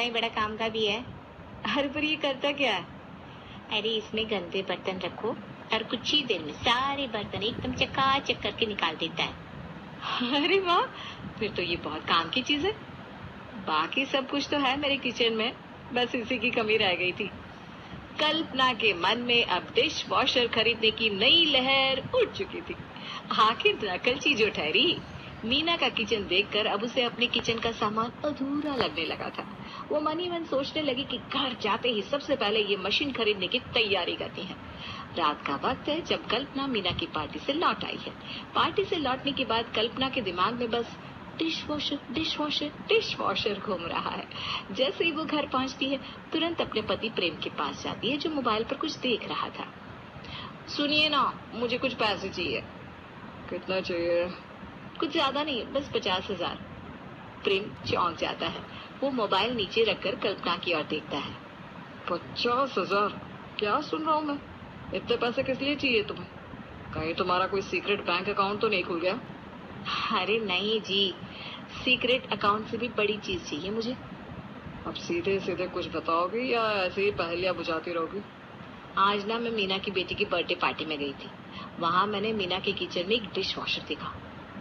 इतना ही बड़ा काम का भी है। अरे पर ये करता क्या है? अरे इसमें गंदे बर्तन रखो और कुछ ही देर में सारे बर्तन एकदम चकाचक करके निकाल देता है। अरे वाह, फिर तो ये बहुत काम की चीज है। बाकी सब कुछ तो है मेरे किचन में, बस इसी की कमी रह गई थी। कल्पना के मन में अब डिश वॉशर खरीदने की नई लहर उठ चुकी थी। आखिर नकल चीज जो ठहरी। मीना का किचन देखकर अब उसे अपने किचन का सामान अधूरा लगने लगा था। वो मन ही मन सोचने लगी कि घर जाते ही सबसे पहले ये मशीन खरीदने की तैयारी करती है। रात का वक्त है जब कल्पना मीना की पार्टी से लौट आई है। पार्टी से लौटने के बाद कल्पना के दिमाग में बस dish washer dish washer dish washer घूम रहा है। जैसे ही वो घर पहुंचती है तुरंत अपने पति प्रेम के पास जाती है जो मोबाइल पर कुछ देख रहा था। सुनिए ना, मुझे कुछ पैसे चाहिए। कितना चाहिए? कुछ ज्यादा नहीं, बस 50,000। प्रेम चौंक जाता है। वो मोबाइल नीचे रखकर कल्पना की ओर देखता है। 50,000? क्या सुन रहा हूँ मैं? इतने पैसे किस लिए चाहिए तुम्हें? कहीं तुम्हारा कोई सीक्रेट बैंक अकाउंट तो नहीं खुल गया? अरे नहीं जी, सीक्रेट अकाउंट से भी बड़ी चीज चाहिए मुझे। अब सीधे सीधे कुछ बताओगी या ऐसे ही पहेलियां बुझाती रहोगी? आज ना मैं मीना की बेटी की बर्थडे पार्टी में गई थी। वहां मैंने मीना के किचन में एक डिश वॉशर देखा।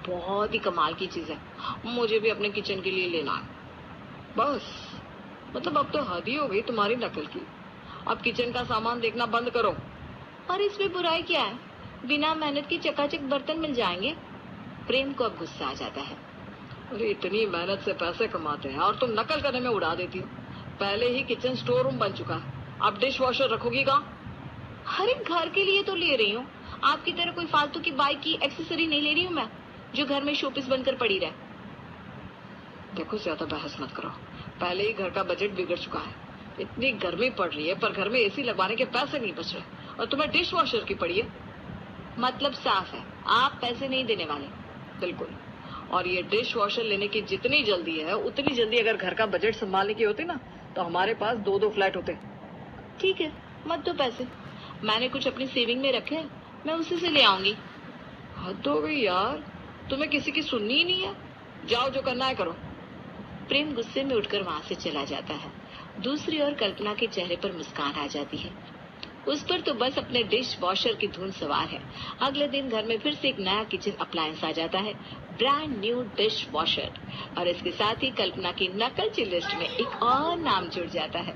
बहुत ही कमाल की चीज है, मुझे भी अपने किचन के लिए लेना है। बस, मतलब अब तो हद ही हो गई तुम्हारी नकल की। अब किचन का सामान देखना बंद करो। और इसमें बुराई क्या है? बिना मेहनत के चकाचक बर्तन मिल जाएंगे। प्रेम को अब गुस्सा आ जाता है। अरे इतनी मेहनत से पैसे कमाते हैं और तुम नकल करने में उड़ा देती हो। पहले ही किचन स्टोर रूम बन चुका है, अब डिश वॉशर रखोगी कहाँ? अरे घर के लिए तो ले रही हूँ, आपकी तरह कोई फालतू की बाइक की एक्सेसरी नहीं ले रही हूँ मैं, जो घर में शोपीस बनकर पड़ी रहे। देखो ज्यादा बहस मत करो, पहले ही घर का बजट बिगड़ चुका है। इतनी गर्मी पड़ रही है पर घर में एसी लगवाने के पैसे नहीं बच रहे और तुम्हें डिश वॉशर की पड़ी है। मतलब साफ है, आप पैसे नहीं देने वाले। बिल्कुल, और ये डिश वॉशर लेने की जितनी जल्दी है उतनी जल्दी अगर घर का बजट संभालने की होती ना तो हमारे पास 2-2 फ्लैट होते। ठीक है, मत दो पैसे, मैंने कुछ अपनी सेविंग में रखे हैं, मैं उसी से ले आऊंगी। हद हो गई यार, तुम्हें किसी की सुननी ही नहीं है। जाओ जो करना है करो। प्रेम गुस्से में उठकर वहां से चला जाता है। दूसरी ओर कल्पना के चेहरे पर मुस्कान आ जाती है। उस पर तो बस अपने डिश वॉशर की धुन सवार है। अगले दिन घर में फिर से एक नया किचन अप्लायंस आ जाता है, ब्रांड न्यू डिश वॉशर। और इसके साथ ही कल्पना की नकलची लिस्ट में एक और नाम जुड़ जाता है।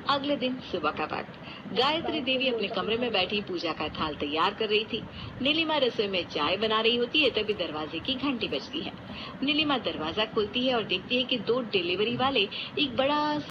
अगले दिन सुबह का वक्त, गायत्री देवी अपने कमरे में बैठी पूजा का थाल तैयार कर रही थी। नीलिमा रसोई में चाय बना रही होती है, तभी दरवाजे की घंटी बजती है। नीलिमा दरवाजा खोलती है और देखती है कि 2 डिलीवरी वाले एक बड़ा